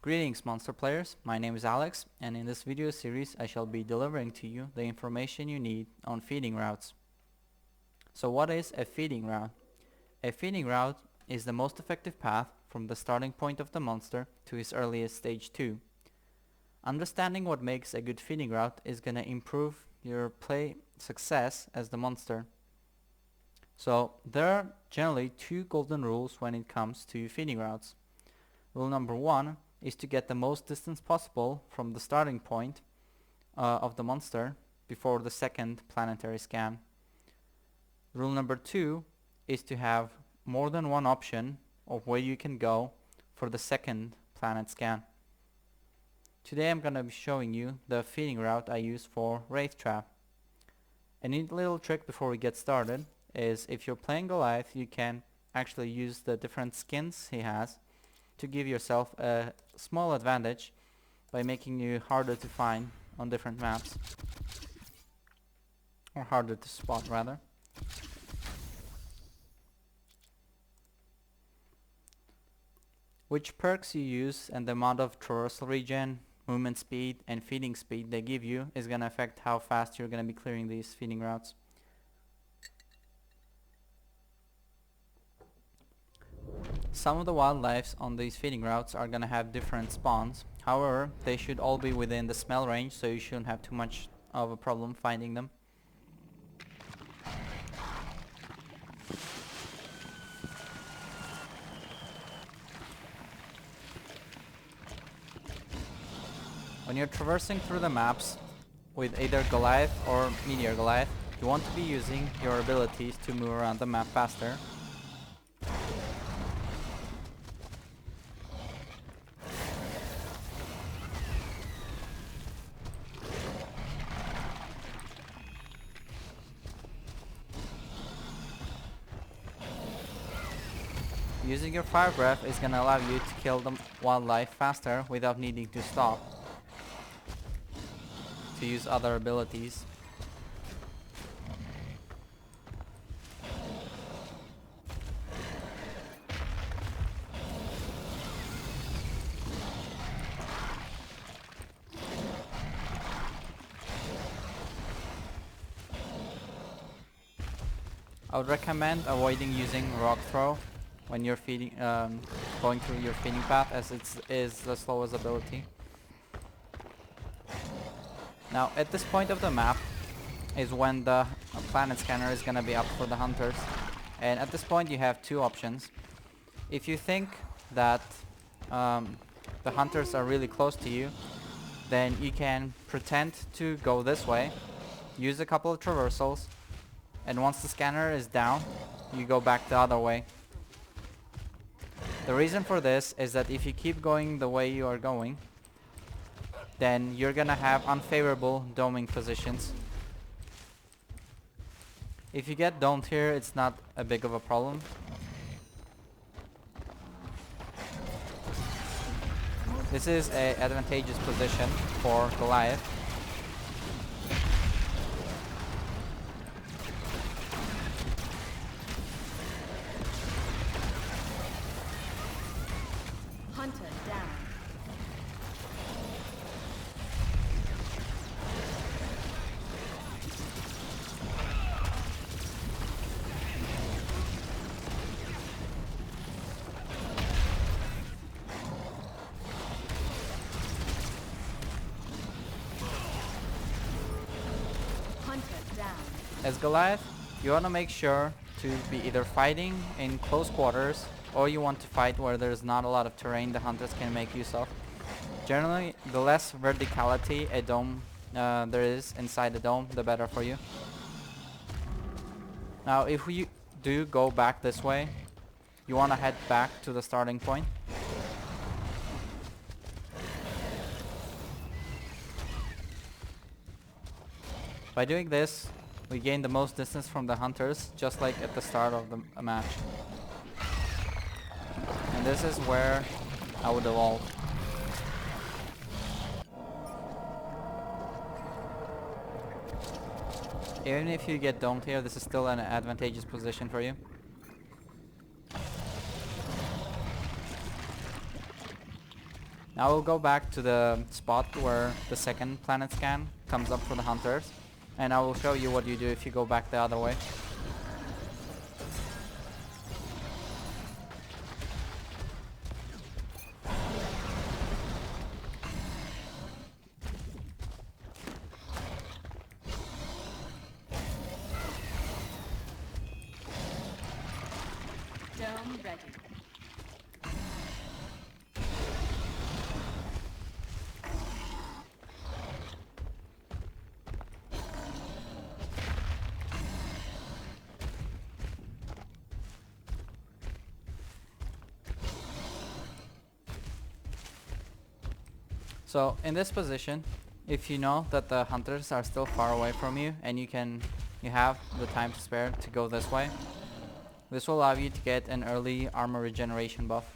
Greetings monster players, my name is Alex, and in this video series I shall be delivering to you the information you need on feeding routes. So what is a feeding route? A feeding route is the most effective path from the starting point of the monster to his earliest stage 2. Understanding what makes a good feeding route is gonna improve your play success as the monster. So there are generally two golden rules when it comes to feeding routes. Rule number 1 is to get the most distance possible from the starting point of the monster before the second planetary scan. Rule number 2 is to have more than one option of where you can go for the second planet scan. Today I'm gonna be showing you the feeding route I use for Wraith Trap. A neat little trick before we get started is if you're playing Goliath, you can actually use the different skins he has to give yourself a small advantage by making you harder to find on different maps, or harder to spot rather. Which perks you use and the amount of traversal regen, movement speed and feeding speed they give you is going to affect how fast you're going to be clearing these feeding routes. Some of the wildlife on these feeding routes are going to have different spawns. However, they should all be within the smell range, so you shouldn't have too much of a problem finding them. When you're traversing through the maps with either Goliath or Meteor Goliath, you want to be using your abilities to move around the map faster. Using your fire breath is going to allow you to kill the wildlife faster without needing to stop to use other abilities. I would recommend avoiding using rock throw when you're feeding, going through your feeding path, as it is the slowest ability. Now at this point of the map is when the planet scanner is gonna be up for the hunters, and at this point you have two options. If you think that the hunters are really close to you, then you can pretend to go this way, use a couple of traversals, and once the scanner is down, you go back the other way. The reason for this is that if you keep going the way you are going, then you're gonna have unfavorable doming positions. If you get domed here, it's not a big of a problem. This is an advantageous position for Goliath. Hunter down. Hunter down. As Goliath, you want to make sure to be either fighting in close quarters, or you want to fight where there's not a lot of terrain the hunters can make use of. Generally, the less verticality a dome there is inside the dome, the better for you. Now if we do go back this way, you want to head back to the starting point. By doing this, we gain the most distance from the hunters, just like at the start of the match. And this is where I would evolve. Even if you get domed here, this is still an advantageous position for you. Now we'll go back to the spot where the second planet scan comes up for the hunters, and I will show you what you do if you go back the other way. Dome ready. So in this position, if you know that the hunters are still far away from you and you have the time to spare to go this way, this will allow you to get an early armor regeneration buff.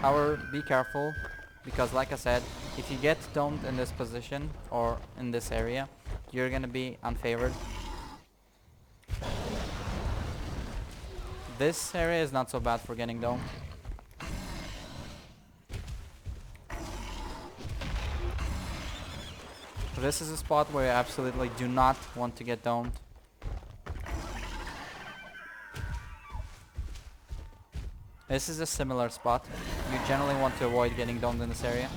However, be careful, because like I said, if you get domed in this position or in this area, you're gonna be unfavored. This area is not so bad for getting domed. This is a spot where you absolutely do not want to get domed. This is a similar spot. You generally want to avoid getting domed in this area.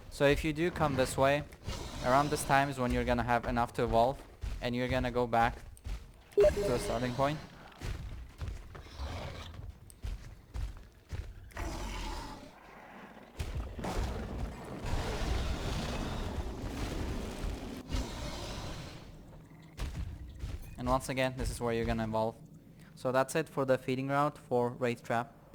So if you do come this way, around this time is when you're gonna have enough to evolve, and you're gonna go back to the starting point. And once again, this is where you're gonna evolve. So that's it for the feeding route for Wraith Trap.